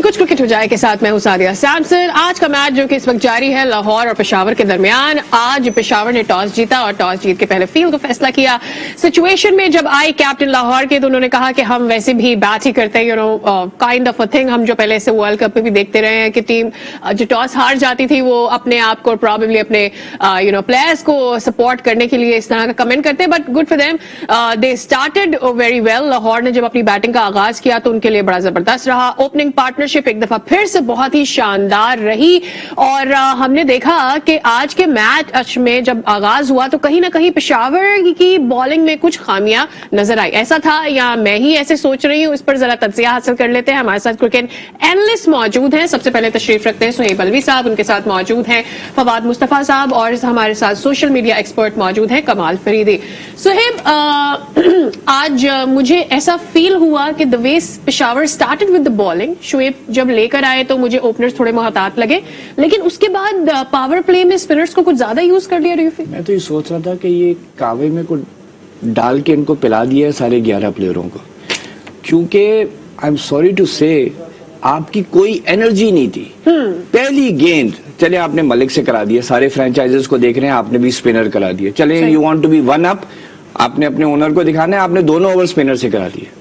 کچھ کرکٹ ہو جائے کے ساتھ میں ہوں سعدیہ سیمسن. آج کا میچ جو کہ اس وقت جاری ہے لاہور اور پشاور کے درمیان. آج پشاور نے ٹاس جیتا اور ٹاس جیت کے پہلے فیلڈ کا فیصلہ کیا. سچویشن میں جب آئی کیپٹن لاہور کے تو انہوں نے کہا کہ ہم ویسے بھی بیٹ ہی کرتے ہیں, کائنڈ آف اے تھنگ. ہم جو پہلے سے ورلڈ کپ میں بھی دیکھتے رہے ہیں کہ ٹیم جو ٹاس ہار جاتی تھی وہ اپنے آپ کو پرابیبلی اپنے پلیئرس کو سپورٹ کرنے کے لیے اس طرح کا کمنٹ کرتے ہیں. But good for them, they started very well. Lahore نے جب اپنی بیٹنگ کا آغاز کیا تو ان کے لیے بڑا زبردست رہا. اوپننگ پارٹنرشپ ایک دفعہ پھر سے بہت ہی شاندار رہی اور ہم نے دیکھا کہ آج کے میچ میں جب آغاز ہوا تو کہیں نہ کہیں پشاور کی بالنگ میں کچھ خامیاں نظر آئی. ایسا تھا یا میں ہی ایسے سوچ رہی ہوں؟ اس پر ذرا تجزیہ حاصل کر لیتے ہیں. ہمارے ساتھ کرکٹ اینالسٹ موجود ہیں. سب سے پہلے تشریف رکھتے ہیں سہیب الوی صاحب, ان کے ساتھ موجود ہیں فواد مصطفیٰ صاحب, اور ہمارے ساتھ سوشل میڈیا ایکسپرٹ موجود ہیں کمال فریدی. سہیب, آج مجھے ایسا فیل ہوا کہ the way Peshawar started with the bowling, Shoaib جب لے کر آئے تو مجھے اوپنرز تھوڑے محتاط لگے, لیکن اس کے بعد پاور پلے میں اسپنرز کو کچھ زیادہ یوز کر لیا. میں تو یہ سوچ رہا تھا کہ یہ کاوے میں کچھ ڈال کے ان کو پلا دیا ہے سارے 11 پلیئروں کو, کیونکہ آئی ایم سوری ٹو سے آپ کی کوئی انرجی نہیں تھی. پہلی گیند چلے آپ نے ملک سے کرا دیا, سارے فرینچائزز کو دیکھ رہے ہیں, آپ نے بھی اسپنر کرا دیا. چلے you want to be one up, آپ نے اپنے اونر کو دکھانا ہے, آپ نے دونوں اوور اسپنر سے کرا دیے.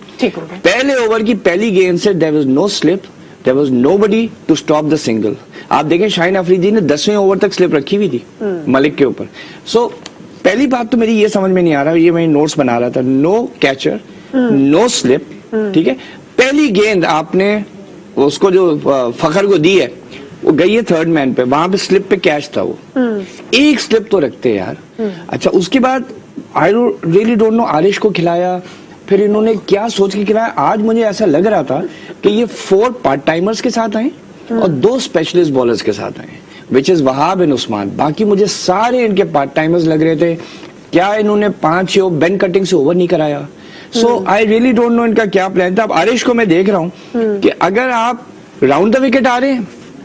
پہلے اوور کی پہلی گیند سے there was no slip, there was nobody to stop the single. آپ دیکھیں شاہین افریدی نے 10ویں اوور تک سلپ رکھی ہوئی تھی ملک کے اوپر. سو پہلی بات تو میری یہ سمجھ میں نہیں آ رہا, یہ میں نوٹس بنا رہا تھا, نو کیچر نو سلپ. ٹھیک ہے, پہلی گیند آپ نے اس کو جو فخر کو دی ہے وہ گئی ہے تھرڈ مین پہ, وہاں پہ سلپ پہ کیچ تھا, وہ ایک سلپ تو رکھتے یار. اچھا اس کے بعد I really don't know Arish کو کھلایا, پھر انہوں نے کیا سوچ کے کھلایا. آج مجھے ایسا لگ رہا تھا کہ یہ 4 پارٹ ٹائمرز کے ساتھ آئے اور 2 اسپیشلسٹ بالرز کے ساتھ آئے, which is وہاب and عثمان. باقی مجھے سارے ان کے پارٹ ٹائمرز لگ رہے تھے. کیا انہوں نے 5-6 بین کٹنگ سے اوور نہیں کرایا؟ سو آئی ریئلی ڈونٹ نو ان کا کیا پلان تھا. اب عارش کو میں دیکھ رہا ہوں کہ اگر آپ راؤنڈ دا وکٹ آ رہے ہیں,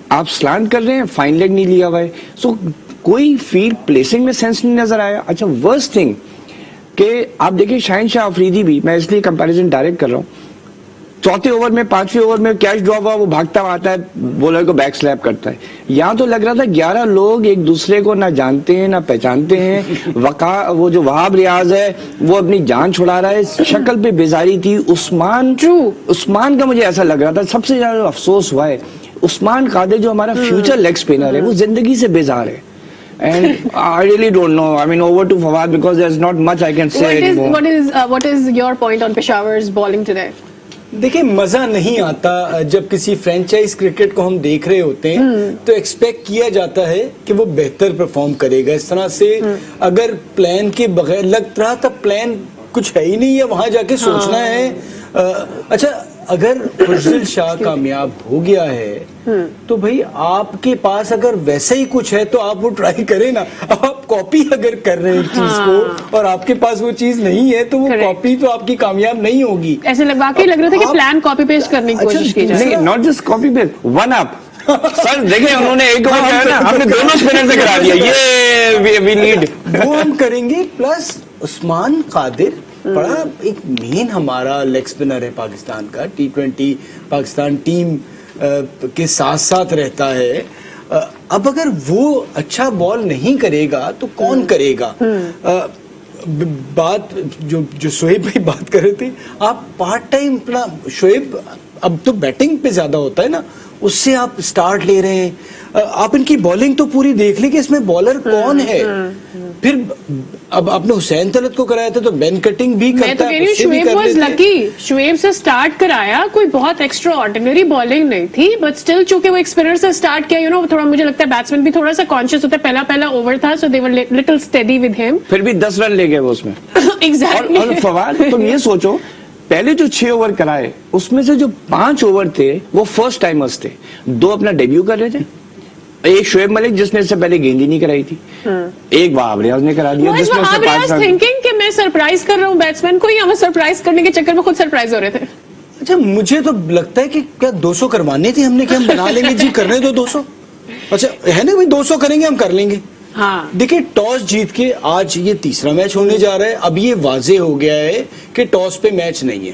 آپ سلانٹ کر رہے ہیں, فائن لیگ نہیں لیا ہوا ہے, سو کوئی فیلڈ پلیسنگ میں سینس نہیں نظر آیا. اچھا ورسٹ تھنگ کہ آپ دیکھیں شاہین شاہ افریدی بھی, میں اس لیے کمپیریزن ڈائریکٹ کر رہا ہوں, چوتھے اوور میں 5ویں اوور میں کیچ ڈراپ ہوا, وہ بھاگتا آتا ہے, بولر کو بیک سلیپ کرتا ہے. یہاں تو لگ رہا تھا 11 لوگ ایک دوسرے کو نہ جانتے ہیں نہ پہچانتے ہیں. وہ جو وہاب ریاض ہے وہ اپنی جان چھڑا رہا ہے, شکل پہ بیزاری تھی. عثمان کا مجھے ایسا لگ رہا تھا, سب سے زیادہ افسوس ہوا ہے عثمان قادر جو ہمارا فیوچر لیگ اسپنر ہے, وہ زندگی سے بیزار ہے. And I really don't know. I mean, over to Fawad because there's not much I can say anymore. What is your point on Peshawar's bowling today? دیکھیں مزہ نہیں آتا جب کسی فرینچائز کرکٹ کو ہم دیکھ رہے ہوتے ہیں تو ایکسپیکٹ کیا جاتا ہے کہ وہ بہتر پرفارم کرے گا. اس طرح سے اگر پلان کے بغیر لگ رہا تھا, پلان کچھ ہے ہی نہیں ہے, وہاں جا کے سوچنا ہے. اچھا اگر فضل شاہ کامیاب ہو گیا ہے تو بھائی آپ کے پاس اگر ویسا ہی کچھ ہے تو آپ وہ ٹرائی کریں نا. اب آپ کاپی اگر کر رہے ہیں ایک چیز کو اور آپ کے پاس وہ چیز نہیں ہے تو وہ کاپی تو آپ کی کامیاب نہیں ہوگی. ایسے واقعی لگ رہا تھا کہ پلان کاپی پیسٹ کرنے کی کوشش کی جائے. نہیں, not just copy paste, one up. Sir دیکھیں انہوں نے ایک اوور کیا نا, ہم نے دونوں اسپنر سے کرا دیا, یہ وی نیڈ وہ ہم کریں گے. پلس عثمان قادر بڑا ایک مین ہمارا لیگ اسپنر ہے پاکستان کا, T20 پاکستان ٹیم کے ساتھ ساتھ رہتا ہے. اب اگر وہ اچھا بال نہیں کرے گا تو کون کرے گا؟ بات جو شعیب بھائی بات کر رہے تھے, آپ پارٹ ٹائم اپنا شعیب اب تو بیٹنگ پہ زیادہ ہوتا ہے نا, اس سے آپ سٹارٹ لے رہے ہیں. آپ ان کی بالنگ تو پوری دیکھ لیں کہ اس میں بالر کون ہے. پھر اب آپ نے حسین طلعت کو کرایا تھا تو بین کٹنگ بھی کرتا ہے. شعیب واز لکی, شعیب سے سٹارٹ کرایا, کوئی بہت ایکسٹرا آرڈینری بالنگ نہیں تھی, بٹ اسٹل چونکہ وہ اسپنر سے سٹارٹ کیا, تھوڑا مجھے لگتا ہے بیٹسمین بھی تھوڑا سا کانشیس ہوتا ہے, پہلا اوور تھا, سو دے ور لٹل اسٹیڈی ود ہم. پھر بھی 10 رن لے گئے وہ اس میں. ایگزیکٹلی. اور فواد تم یہ سوچو, پہلے جو 6 اوور کرائے اس میں سے جو 5 اوور تھے وہ فرسٹ ٹائمرز تھے, 2 اپنا ڈیبیو کر رہے تھے, ایک شعیب ملک جس نے اس سے پہلے گیند ہی نہیں کرائی تھی, ایک وہاب ریاض نے کرا دیا, جس میں اس نے 5 رن. تھنکنگ کہ میں سرپرائز کر رہا ہوں بیٹسمین کو, یا میں سرپرائز کرنے کے چکر میں خود سرپرائز ہو رہے تھے. اچھا مجھے تو لگتا ہے کہ کیا 200 کروانے تھے ہم نے, کہ ہم بنا لیں گے جی, کرنے دو 200. اچھا ہے نا بھائی, 200 کریں گے, ہم کر لیں گے. دیکھیں ٹاس جیت کے آج یہ تیسرا میچ ہونے جا رہا ہے. اب یہ واضح ہو گیا ہے کہ ٹاس پہ میچ نہیں ہے.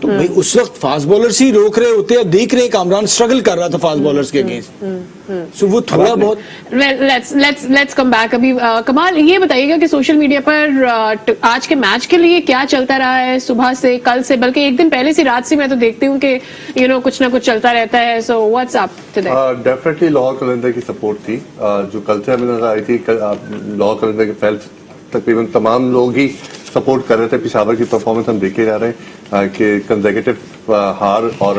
تو بھائی اس وقت فاسٹ بالرز ہی روک رہے ہوتے ہیں. دیکھ رہے ہیں کامران اسٹرگل کر رہا تھا فاسٹ بالرز کے اگینسٹ, سو وہ تھوڑا بہت. Let's come back. ابھی کمال یہ بتائیے گا کہ سوشل میڈیا پر آج کے میچ کے لیے کیا چلتا رہا ہے صبح سے, کل سے, بلکہ ایک دن پہلے سے, رات سے میں تو دیکھتی ہوں کہ کچھ نہ کچھ چلتا رہتا ہے. So what's up today? Definitely Lahore Qalandar کی سپورٹ تھی جو کل سے ہمیں نظر آئی تھی. لاہور قلندر کے فیلس تقریباً تمام لوگ ہی سپورٹ کر رہے تھے. پشاور کی پرفارمنس ہم دیکھے جا رہے ہیں کہ کنزیکٹو ہار اور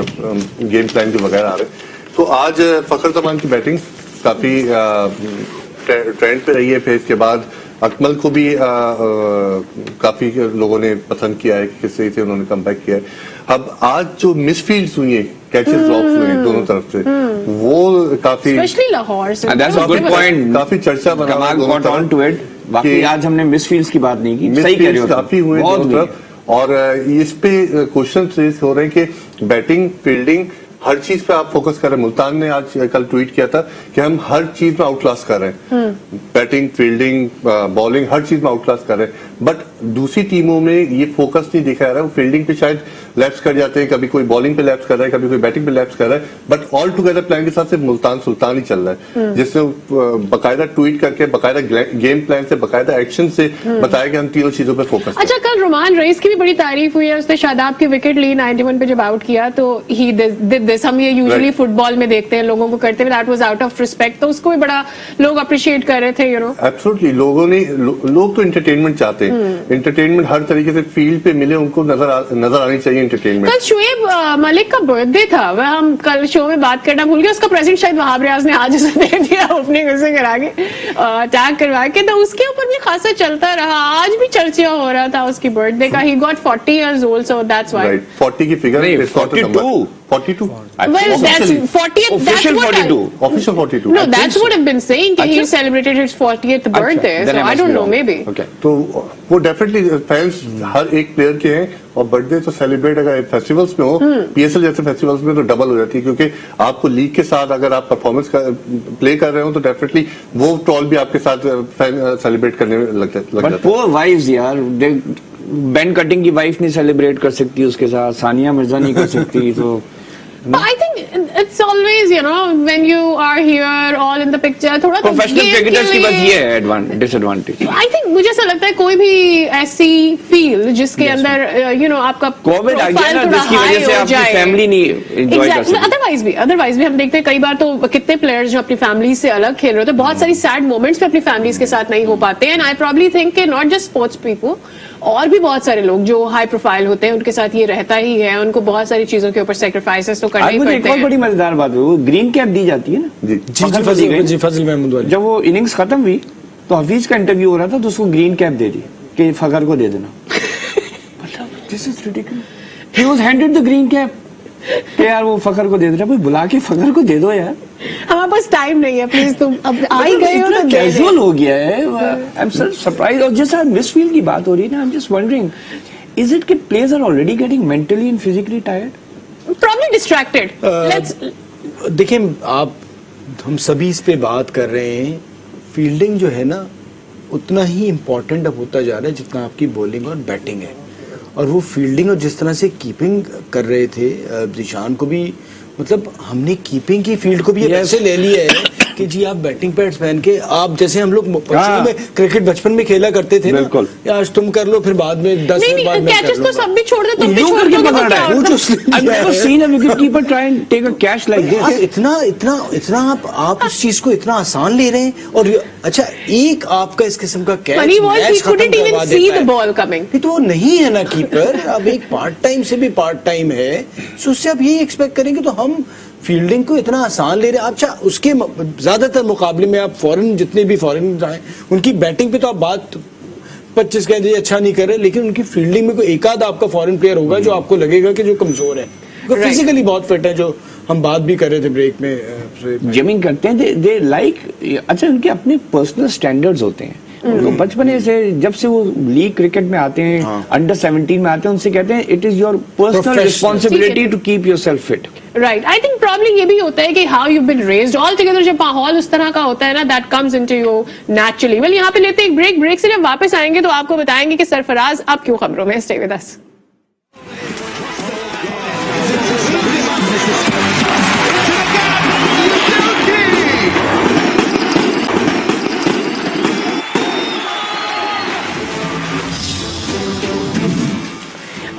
گیم پلان کے بغیر آ رہے ہیں. تو آج فخر زمان کی بیٹنگ کافی ٹرینڈ پہ رہی ہے. پھر اس کے بعد اکمل کو بھی کافی لوگوں نے پسند کیا ہے کہ کس طریقے سے انہوں نے کم بیک کیا ہے. اب آج جو مس فیلڈز ہوئی ہیں, کیچز ڈراپس ہوئے ہیں دونوں طرف سے, وہ کافی اسپیشلی لاہور سے. That's a good point. کافی چرچا بنا ہوا ہے کمال دونوں got on طرف. to it. باقی آج ہم نے مس فیلڈز کی بات نہیں کی. مس صحیح کہہ رہے فیلڈز ہو, کافی ہوئے ہیں دونوں طرف. اور اس پہ کوشچن ریز ہو رہے ہیں کہ بیٹنگ, فیلڈنگ, ہر چیز پہ آپ فوکس کر رہے ہیں. ملتان نے آج کل ٹویٹ کیا تھا کہ ہم ہر چیز میں آؤٹ کلاس کر رہے ہیں, بیٹنگ, فیلڈنگ, بالنگ, ہر چیز میں آؤٹ کلاس کر رہے ہیں. بٹ دوسری ٹیموں میں یہ فوکس نہیں دکھا رہا ہے. وہ فیلڈنگ پہ شاید لیپس کر جاتے ہیں, کبھی کوئی بالنگ پہ لیپس کر رہا ہے, کبھی کوئی بیٹنگ پہ لیپس کر رہا ہے. بٹ آل ٹوگیدر پلان کے ساتھ صرف ملتان سلطان ہی چل رہا ہے, جس نے باقاعدہ ٹویٹ کر کے, باقاعدہ گیم پلان سے, باقاعدہ ایکشن سے بتایا کہ ہم تینوں چیزوں پہ فوکس کریں. اچھا, کل رومان رئیس کی بھی بڑی تعریف ہوئی ہے. اس نے شاداب کی وکٹ لی 91 پہ جب آؤٹ کیا تو ہی ڈڈ دس. ہم یہ یوزلی فٹ بال میں دیکھتے ہیں لوگوں کو کرتے ہوئے, that was out of respect. تو اس کو بھی بڑا لوگ اپریشیٹ کر رہے تھے. ایبسولوٹلی لوگ تو انٹرٹینمنٹ چاہتے ہیں. انٹرٹینمنٹ ہر طریقے سے فیلڈ پہ ملے, ان کو نظر آنی چاہیے انٹرٹینمنٹ. کل شعیب ملک کا برتھ ڈے تھا, وہ ہم کل شو میں بات کرنا بھول گئے. اس کا پریزنٹ شاید وہاب ریاض نے آج اسے دے دیا, اوپننگ اسے کرا کے, ٹیگ کروا کے. تو اس کے اوپر بھی خاصا چلتا رہا. آج بھی چرچا ہو رہا تھا اس کی برتھ ڈے کا. He got 40 years old, so that's why. 40 کی figure, 42. 42. Well, that's 40th. That's Official what 42. Official 42. No, that's what I've been saying. That he celebrated his 40th birthday. Then So I I must don't be know, wrong. maybe. Okay. تو وہ definitely fans ہر ایک player کے ہیں, اور birth day تو celebrate اگر festivals میں ہو, P S L جیسے فیسٹیولس میں, تو ڈبل ہو جاتی ہے. کیونکہ آپ کو لیگ کے ساتھ اگر آپ پرفارمنس پلے کر رہے ہو تو ڈیفینیٹلی وہ ٹرول بھی آپ کے ساتھ سیلیبریٹ کرنے میں لگ جاتا But ہے. poor wives یار, بین کٹنگ کی وائف نہیں سیلیبریٹ کر سکتی اس کے ساتھ, ثانیہ مرزا نہیں کر سکتی. تو But I think it's always, when you are here all in the picture, تھوڑا تو پروفیشنل کرکٹرز کی بس یہ ہے ڈس ایڈوانٹیج. I think مجھے ایسا لگتا ہے کوئی بھی ایسی فیلڈ جس کے اندر آپ کا کووڈ آ گیا نا, جس کی وجہ سے آپ کی فیملی نہیں انجوائے کر سکتی. ادروائز بھی ہم دیکھتے ہیں کئی بار تو کتنے پلیئرز جو اپنی فیملی سے الگ کھیل رہے ہوتے ہیں, بہت ساری سیڈ مومنٹس پہ اپنی فیملیز کے ساتھ نہیں ہو پاتے ہیں. اینڈ آئی پرابلی تھنک کہ ناٹ جسٹ اسپورٹس پیپل, اور بھی بہت سارے لوگ جو ہائی پروفائل ہوتے ہیں ان کے ساتھ یہ رہتا ہی ہے. ان کو بہت ساری چیزوں کے اوپر سیکریفائسز تو کرنے ہی پڑتے ہیں. ایک اور بڑی مزیدار بات ہے, وہ گرین کیپ دی جاتی ہے نا. جی فضل محمود والی. جب وہ اننگز ختم ہوئی تو حفیظ کا انٹرویو ہو رہا تھا, تو اس کو گرین کیپ دے دی کہ فخر کو دے دینا. This is ridiculous. He was handed the green cap کہ یار وہ فخر کو دے دینا. بلا کے فخر کو دے دو یار, ہمارے پاس ٹائم نہیں ہے, پلیز تم اب آ ہی گئے ہو تو کیجول ہو گیا ہے. I am surprise. اور جیسا مس فیلڈ کی بات ہو رہی ہے نا, I am just wondering, is it کہ players are already getting mentally and physically tired, probably distracted. دیکھیں آپ, ہم سبھی اس پہ بات کر رہے ہیں, فیلڈنگ جو ہے نا اتنا ہی امپورٹنٹ اب ہوتا جا رہا ہے جتنا آپ کی بولنگ اور بیٹنگ ہے. اور وہ فیلڈنگ اور جس طرح سے کیپنگ کر رہے تھے ذیشان کو بھی, مطلب ہم نے کیپنگ کی فیلڈ کو بھی یہ ایسے لے لیا ہے کہ جی آپ بیٹنگ پیڈز پہن کے, آپ جیسے ہم لوگ کرکٹ بچپن میں کھیلا کرتے تھے نا, آج تم کر لو, پھر بعد میں 10 منٹ بعد میں کر لوں. سب بھی چھوڑ دے, تم بھی چھوڑ کر کے دو. پکڑ رہا ہے. I've never seen a wicket keeper try and take a catch like this. اتنا آپ اس چیز کو اتنا آسان لے رہے ہیں. اور اچھا, ایک آپ کا اس قسم کا کیچ میچ ختم کروا دیتا ہے, تو وہ نہیں ہے نا کیپر. اب ایک پارٹ ٹائم سے بھی پارٹ ٹائم ہے, سو اس سے آپ یہی ایکسپیکٹ کریں گے. تو ہم فیلڈنگ کو اتنا آسان لے رہے ہیں. اچھا, اس کے زیادہ تر مقابلے میں آپ فورن, جتنے بھی فورن آئے, ان کی بیٹنگ پہ تو آپ بات 25 کہہ دیجیے اچھا نہیں کر رہے, لیکن ان کی فیلڈنگ میں کوئی ایک آدھ آپ کا فورن پلیئر ہوگا جو آپ کو لگے گا کہ جو کمزور ہے, فزیکلی بہت فٹ ہے, جو ہم بات بھی کر رہے تھے بریک میں. جمنگ کرتے ہیں, دے لائک, اچھا ان کے اپنے پرسنل سٹینڈرڈز ہوتے ہیں. ان کو بچپنے سے جب سے وہ لیگ کرکٹ میں آتے ہیں, انڈر 17 میں آتے ہیں, ان سے کہتے ہیں it is your personal responsibility to keep yourself fit. Right. I think probably یہ بھی ہوتا ہے کہ how you been raised all together. جب ماحول اس طرح کا ہوتا ہے نا, that comes into you naturally. Well یہاں پہ لیتے ہیں ایک بریک سے جب واپس آئیں گے تو آپ کو بتائیں گے کہ سرفراز اب کیوں خبروں میں. Stay with us.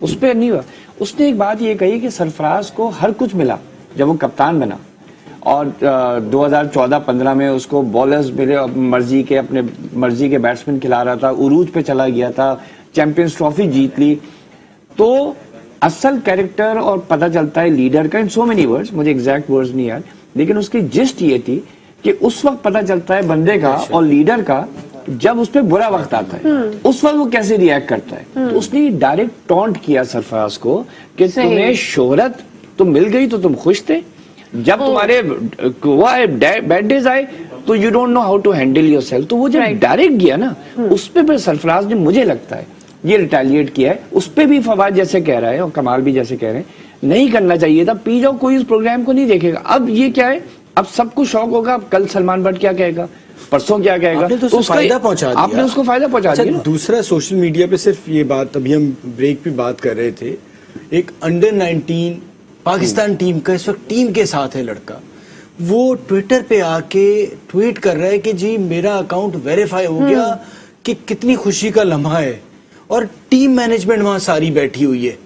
اس پہ نہیں ہوا. اس نے ایک بات یہ کہی کہ سرفراز کو ہر کچھ ملا جب وہ کپتان بنا, اور 2014-15 میں اس کو بالرز ملے, مرضی کے اپنے مرضی کے بیٹسمین کھلا رہا تھا, عروج پہ چلا گیا تھا, چیمپئنز ٹرافی جیت لی. تو اصل کیریکٹر اور پتہ چلتا ہے لیڈر کا ان سو مینی ورڈز, مجھے ایگزیکٹ ورڈز نہیں یاد, لیکن اس کی جسٹ یہ تھی کہ اس وقت پتہ چلتا ہے بندے کا اور لیڈر کا جب اس پہ برا وقت آتا ہے, اس وقت وہ کیسے ریئیکٹ کرتا ہے. تو اس نے ڈائریکٹ ٹونٹ کیا سرفراز کو کہ تمہیں شہرت تو مل گئی تو تم خوش تھے, جب تمہارے بیڈ ڈیز آئے تو you don't know how to handle yourself. تو وہ جب ڈائریکٹ گیا نا, اس پہ پھر سرفراز نے مجھے لگتا ہے یہ ریٹیلیٹ کیا ہے. اس پہ بھی فواد جیسے کہہ رہا ہے اور کمال بھی جیسے کہہ رہے ہیں, نہیں کرنا چاہیے تھا. پی جاؤ, کوئی اس پروگرام کو نہیں دیکھے گا. اب یہ کیا ہے, اب سب کو شوق ہوگا, اب کل سلمان بٹ کیا کہے گا, پرسوں کیا کہے گا, آپ نے تو اس کو فائدہ پہنچا دیا. آپ نے اس کو فائدہ پہنچا دیا. دوسرا سوشل میڈیا پہ صرف یہ بات, ابھی ہم بریک پہ بات کر رہے تھے, ایک انڈر-19 پاکستان ٹیم کا اس وقت ٹیم کے ساتھ ہے لڑکا, وہ ٹویٹر پہ آ کے ٹویٹ کر رہا ہے کہ جی میرا اکاؤنٹ ویریفائی ہو گیا, کہ کتنی خوشی کا لمحہ ہے, اور ٹیم مینجمنٹ وہاں ساری بیٹھی ہوئی ہے.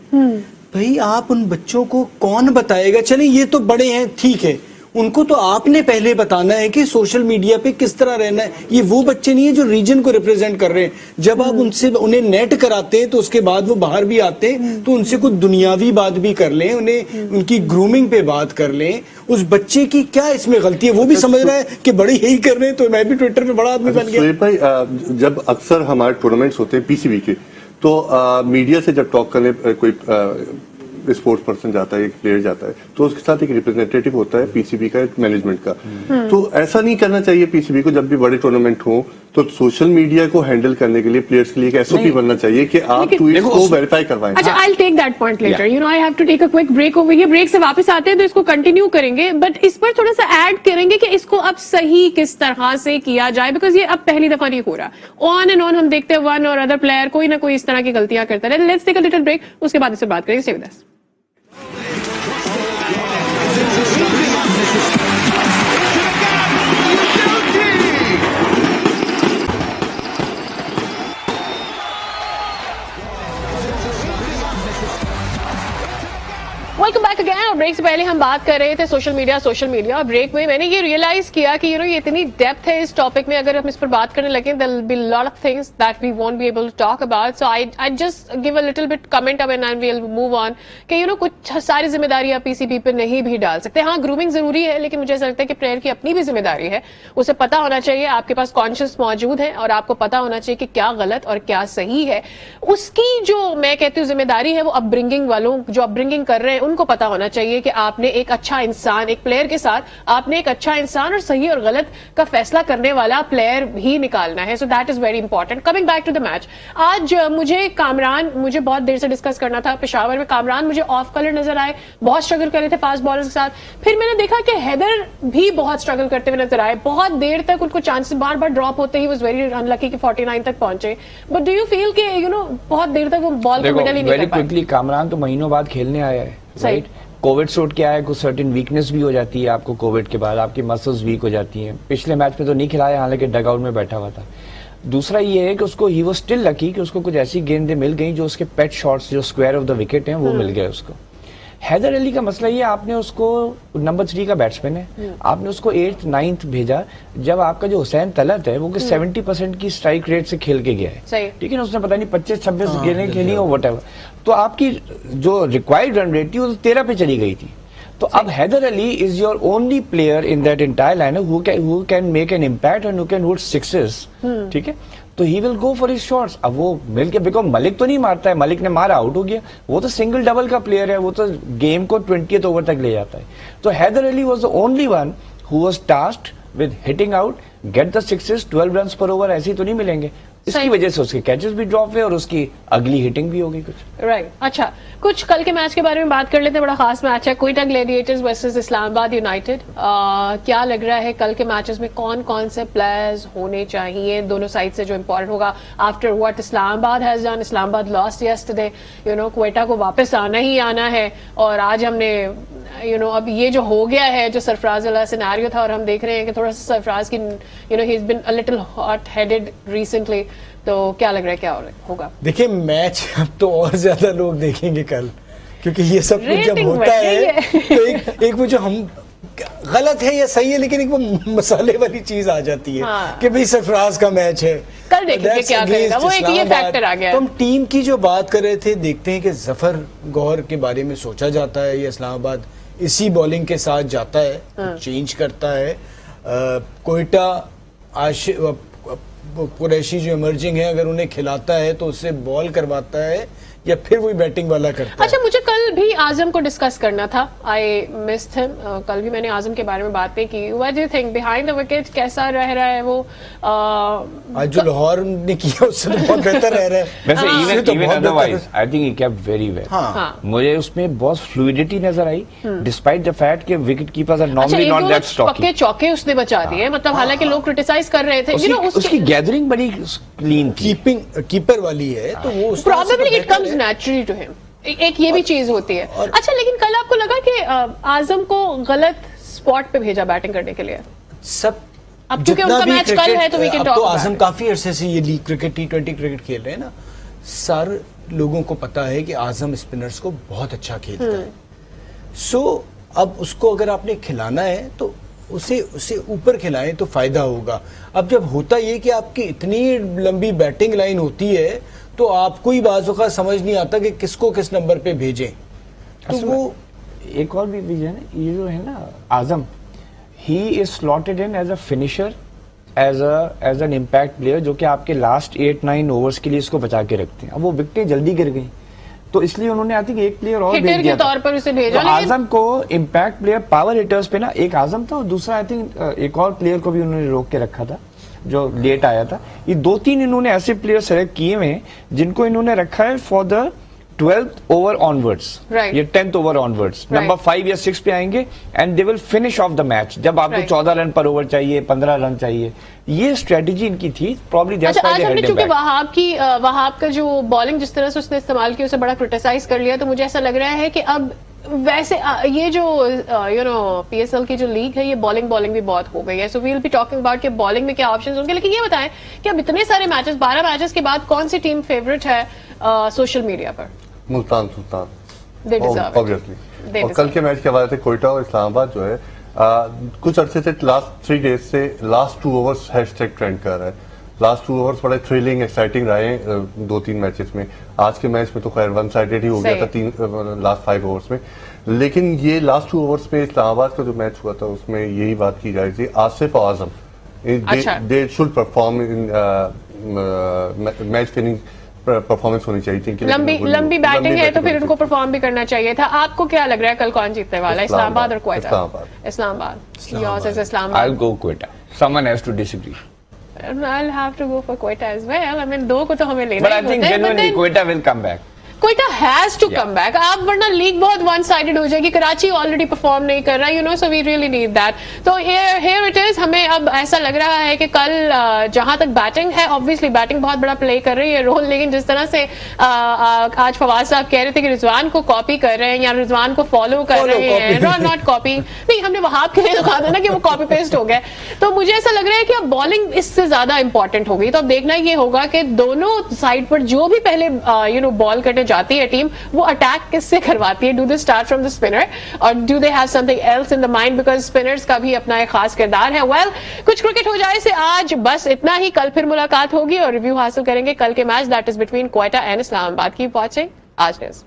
بھائی آپ ان بچوں کو کون بتائے گا, چلیں یہ تو بڑے ہیں ٹھیک ہے, ان کو تو آپ نے پہلے بتانا ہے کہ سوشل میڈیا پہ کس طرح رہنا ہے. یہ وہ بچے نہیں ہیں جو ریجن کو ریپرزینٹ کر رہے ہیں. جب آپ انہیں نیٹ کراتے ہیں تو اس کے بعد وہ باہر بھی آتے ہیں, تو ان سے کچھ دنیاوی بات بھی کر لیں, انہیں ان کی گرومنگ پہ بات کر لیں. اس بچے کی کیا اس میں غلطی ہے, وہ بھی سمجھ رہا ہے کہ بڑے یہی کر رہے ہیں تو میں بھی ٹویٹر پہ بڑا آدمی بن گیا. سہیب بھائی, جب اکثر ہمارے ٹورنامنٹس ہوتے ہیں PCB کے, تو میڈیا سے جب ٹاک کرنے کوئی اسپورٹس پرسن جاتا ہے, ایک پلیئر جاتا ہے, تو اس کے ساتھ ایک ریپرزینٹیٹو ہوتا ہے PCB کا, مینجمنٹ کا. تو ایسا نہیں کرنا چاہیے PCB کو, جب بھی بڑے ٹورنامنٹ ہوں تو سوشل میڈیا کو ہینڈل کرنے کے لیے پلیئرز کے لیے ایک SOP بننا چاہیے کہ آپ ٹویٹس کو ویریفائی کروائیں. اچھا, I'll take that point later. You know, I have to take a quick break over here. Break سے واپس آتے ہیں تو اس کو کنٹینیو کریں گے, بٹ اس پر تھوڑا سا ایڈ کریں گے کہ اس کو اب صحیح کس طرح سے کیا جائے, بیکاز یہ اب پہلی دفعہ نہیں ہو رہا. آن اینڈ آن ہم دیکھتے ہیں ون اور ادر پلیئر کوئی نہ کوئی اس طرح کی غلطیاں کرتا رہے. Let's take a little break, اس کے بعد اس سے بات کریں گے. Stay with us. Welcome back again. اور بریک سے پہلے ہم بات کر رہے تھے سوشل میڈیا. بریک میں نے یہ ریئلائز کیا کہ یہ اتنی ڈیپتھ ہے اس ٹاپک میں, اگر ہم اس پر بات کرنے لگیں there will be a lot of things that we won't be able to talk about. So I just give a little bit comment and then we'll move on کہ کچھ ساری ذمہ داری آپ PCB پہ نہیں بھی ڈال سکتے. ہاں گرومنگ ضروری ہے, لیکن مجھے ایسا لگتا ہے کہ پلیئر کی اپنی بھی ذمہ داری ہے. اسے پتا ہونا چاہیے, آپ کے پاس کانشیس موجود ہے اور آپ کو پتا ہونا چاہیے کہ کیا غلط اور کیا صحیح ہے. اس کی جو میں کہتی ہوں ذمہ داری ہے, وہ اپ برنگنگ والوں جو اپ برنگنگ کر رہے ہیں ان کو پتا ہونا چاہیے کہ آپ نے ایک اچھا انسان, ایک پلیئر کے ساتھ آپ نے ایک اچھا انسان اور صحیح اور غلط کا فیصلہ کرنے والا پلیئر ہی نکالنا ہے. So that is very important. Coming back to the match, آج مجھے بہت دیر سے ڈسکس کرنا تھا پشاور میں. کامران مجھے آف کلر نظر آئے, بہت اسٹرگل کر رہے تھے فاسٹ بالرز کے ساتھ. پھر میں نے دیکھا کہ حیدر بھی بہت اسٹرگل کرتے ہوئے نظر آئے, بہت دیر تک ان کو چانسز بار بار ڈراپ ہوتے ہی واز ویری انلکی کہ 49 تک پہنچے. بٹ ڈو یو فیل کہ بہت دیر تک وہ بال کو مڈل ہی نہیں کر پائے. کامران تو مہینوں بعد کھیلنے آیا ہے, رائٹ. کووڈ سوٹ کیا ہے, کچھ سرٹن ویکنس بھی ہو جاتی ہے آپ کو کووڈ کے بعد, آپ کی مسلز ویک ہو جاتی ہیں. پچھلے میچ میں تو نہیں کھلایا, حالانکہ ڈگ آؤٹ میں بیٹھا ہوا تھا. دوسرا یہ ہے کہ اس کو ہی واز اسٹل لکی کہ اس کو کچھ ایسی گیندیں مل گئیں جو اس کے پیٹ شاٹس, جو اسکوائر آف دا وکٹ ہیں, وہ مل گئے اس کو. حیدر علی کا مسئلہ یہ, آپ نے اس کو نمبر 3 کا بیٹسمین ہے, آپ نے اس کو 8th 9th بھیجا جب آپ کا جو حسین طلعت ہے وہ 70% کی اسٹرائک ریٹ سے کھیل کے گیا ہے, ٹھیک ہے نا. اس نے پتہ نہیں 25-26 گیندیں کھیلی اور وٹ ایور, تو آپ کی جو ریکوائرڈ رن ریٹ تھی وہ 13 پہ چلی گئی تھی. تو اب Haider Ali is your only player in that entire line who can make an impact and who can hit sixes, ٹھیک ہے. تو he will go for his shots. اب وہ مل کے, بیکاز ملک تو نہیں مارتا ہے, ملک نے مارا آؤٹ ہو گیا, وہ تو سنگل ڈبل کا پلیئر ہے, وہ تو گیم کو 20th اوور تک لے جاتا ہے. تو Haider Ali was the only one who was tasked with hitting out, get the sixes, 12 runs per over. ایسے تو نہیں ملیں گے, اس کی وجہ سے اس کے کیچز بھی ڈراپ ہوئے اور اس کی اگلی ہٹنگ بھی ہوگی کچھ. رائٹ. اچھا, کچھ کل کے میچ کے بارے میں بات کر لیتے ہیں. بڑا خاص میچ ہے, کوئٹہ گلیڈیٹرز ورسز اسلام آباد یونائٹیڈ. کیا لگ رہا ہے کل کے میچز میں کون کون سے پلیئرز ہونے چاہیے دونوں سائڈ سے جو امپورٹنٹ ہوگا آفٹر واٹ اسلام آباد ہیز ڈن؟ اسلام آباد لاسٹ یسٹرڈے, کوئٹہ کو واپس آنا ہی آنا ہے. اور آج ہم نے اب یہ جو ہو گیا ہے, جو سرفراز والا سیناریو تھا, اور ہم دیکھ رہے ہیں کہ تھوڑا سا سرفراز کی he has been a little hot headed recently. تو کیا لگ رہا ہے کیا ہوگا؟ دیکھیں میچ اب تو اور زیادہ لوگ دیکھیں گے کل، کیونکہ یہ سب کچھ جب Rating ہوتا بڑھ گئی ہے ہے۔ تو ایک وہ جو ہم غلط ہے یا صحیح ہے لیکن ایک وہ مسالے والی چیز آ جاتی ہے ہاں۔ کہ بھئی سرفراز کا میچ ہے، کل دیکھیں گے کیا کرے گا، وہ ایک یہ فیکٹر آ گیا ہے۔ تو ہم ٹیم کی جو بات کر رہے تھے، دیکھتے ہیں کہ ظفر گوہر کے بارے میں سوچا جاتا ہے، یہ اسلام آباد اسی بولنگ کے ساتھ جاتا ہے، چینج کرتا ہے۔ کوئٹہ قریشی جو ایمرجنگ ہے، اگر انہیں کھلاتا ہے تو اسے بال کرواتا ہے یا پھر وہی بیٹنگ والا کرتا ہے۔ اچھا مجھے کل بھی اعظم کو ڈسکس کرنا تھا، آئی مسڈ ہم، کل بھی میں نے اعظم کے بارے میں بات نہیں کی۔ What do you think behind the wicket کیسا رہ رہا ہے وہ؟ آج جو لاہور نے کیا اس سے تو بہت بہتر رہ رہا ہے۔ ویسے اس سے تو ایون بہت ادروائز بہتر I think he kept very well. ہاں مجھے اس میں بہت فلوئڈٹی نظر آئی ڈسپائٹ دا فیکٹ کہ وکٹ کیپرز آر اچھا نارملی ایک ناٹ دو دیٹ اسٹاکی. پکے چوکے اس نے بچا دیے، مطلب حالانکہ لوگ کرٹیسائز کر رہے تھے، اس کی گیدرنگ بڑی کلین تھی. کیپر والی ہے تو وہ اس طرح سے پرابیبلی اٹ بہتر کمز ہے۔ نیچرلی ٹو ہم، ایک یہ بھی چیز ہوتی ہے۔ اچھا لیکن کل آپ کو لگا کہ اعظم کو غلط اسپاٹ پہ بھیجا بیٹنگ کرنے کے لیے؟ سب اب چونکہ ان کا میچ کل ہے تو we can اب talk تو about اعظم it. کافی عرصے سے یہ لیگ کرکٹ T20 کرکٹ کھیل رہے ہیں نا، سارے لوگوں کو پتا ہے کہ اعظم اسپنرز کو بہت اچھا کھیلتا ہے۔ سو اب اس کو اگر آپ نے کھلانا ہے تو اسے اوپر کھلائیں تو فائدہ ہوگا۔ اب جب ہوتا یہ کہ آپ کی اتنی لمبی بیٹنگ لائن ہوتی ہے تو آپ کو ہی بعض اوقات سمجھ نہیں آتا کہ کس کو کس نمبر پہ بھیجیں۔ تو وہ ایک اور بھی وجہ ہے نا، یہ جو ہے نا Azam, he is slotted in as a finisher, as an impact player, جو کہ آپ کے لاسٹ 8-9 اوورس کے لیے اس کو بچا کے رکھتے ہیں۔ اب وہ وکٹیں جلدی گر گئیں تو اس لیے انہوں نے آتی کہ ایک پلیئر اور ہٹر بھیج کے دیا تھا۔ طور پر اسے بھیجا، تو لیکن اعظم کو امپیکٹ پلیئر پاور ہٹرز پہ نا، ایک اعظم تھا اور دوسرا آئی تھنک ایک اور پلیئر کو بھی انہوں نے روک کے رکھا تھا جو لیٹ آیا تھا۔ یہ 2-3 انہوں نے ایسے پلیئر سلیکٹ کیے ہوئے ہیں جن کو انہوں نے رکھا ہے for the 12th over onwards, Right. یہ 10th اوور آنورڈس، نمبر 5 یا 6 پہ آئیں گے and they will finish of the match جب آپ کو Right. 14 رن پر اوور چاہیے، 15 رن چاہیے۔ یہ اسٹریٹجی ان کی تھی، پرابلی دیٹس اچھا وائی آج دے ہم نے ہیلڈ چونکہ ہم بیک۔ وہاب کا جو بالنگ جس طرح سے اس نے استعمال کی اسے بڑا کرٹیسائز کر لیا، تو مجھے ایسا لگ رہا ہے کہ اب ویسے یہ جو پی ایس ایل کی جو لیگ ہے، یہ بالنگ بھی بہت ہو گئی ہے۔ سو ویل بی ٹاکنگ اباؤٹ کہ بالنگ میں کیا آپشنز ہوں گے، لیکن یہ بتائیں کہ اب اتنے سارے میچز، 12 میچز کے بعد کون سی ٹیم فیوریٹ ہے social media per? Multan Sultan They deserve it. obviously. They اور deserve کل کے میچ کے حوالے سے کوئٹہ اور اسلام آباد جو ہے کچھ عرصے سے لاسٹ 3 ڈیز سے last 2 overs hashtag trend کر رہا ہے۔ لاسٹ 2 اوورس بڑے تھرلنگ ایکسائٹنگ رہے ہیں 2-3 میچز میں۔ آج کے میچ میں تو خیر 1 سائڈڈ ہی ہو گیا تھا لاسٹ 5 اوورس میں، لیکن یہ لاسٹ 2 اوورس میں اسلام آباد کا جو میچ ہوا تھا اس میں یہی بات کی جائے تھی، آصف اور Azam they should perform match winning performance ہونی چاہیے تھی۔ لمبی بیٹنگ ہے تو پھر ان کو پرفارم بھی کرنا چاہیے تھا۔ آپ کو کیا لگ رہا ہے کل کون جیتنے والا ہے، اسلام آباد اور کوئٹہ؟ اسلام آباد۔ Yours is Islamabad. I'll go Quetta. Someone has to disagree. I'll have to go for Quetta as well. I mean, دو کو تو ہمیں لینا But I ہی think ہوتا ہے، but genuinely then Quetta will come back. Quetta has to come back, آپ ورنہ league بہت one sided ہو جائے گی۔ کراچی آلریڈی پرفارم نہیں کر رہا، سو وی ریئلی نیڈ دیٹ۔ تو ہیئر اٹ از، ہمیں اب ایسا لگ رہا ہے کہ کل جہاں تک بیٹنگ ہے، obviously بیٹنگ بہت بڑا پلے کر رہی ہے رول، لیکن جس طرح سے آج فواد صاحب کہہ رہے تھے کہ رضوان کو کاپی کر رہے ہیں یا رضوان کو فالو کر رہے ہیں، ناٹ کاپی، نہیں ہم نے وہاب کے لیے تو کہا تھا نا کہ وہ کاپی پیسٹ ہو گئے۔ تو مجھے ایسا لگ رہا ہے کہ اب بالنگ اس سے زیادہ امپورٹنٹ ہوگی۔ تو اب دیکھنا یہ ہوگا کہ دونوں سائڈ پر جو بھی پہلے بال کرنے جاتی ہے ٹیم، وہ اٹیک کس سے کرواتی ہے؟ Do they start from the spinner اور do they have something else in the mind, because spinners کا بھی اپنا ایک خاص کردار ہے۔ ویل کچھ کرکٹ ہو جائے سے آج بس اتنا ہی، کل پھر ملاقات ہوگی اور ریویو حاصل کریں گے کل کے match, that is between Quetta and Islamabad. Keep watching Aaj news.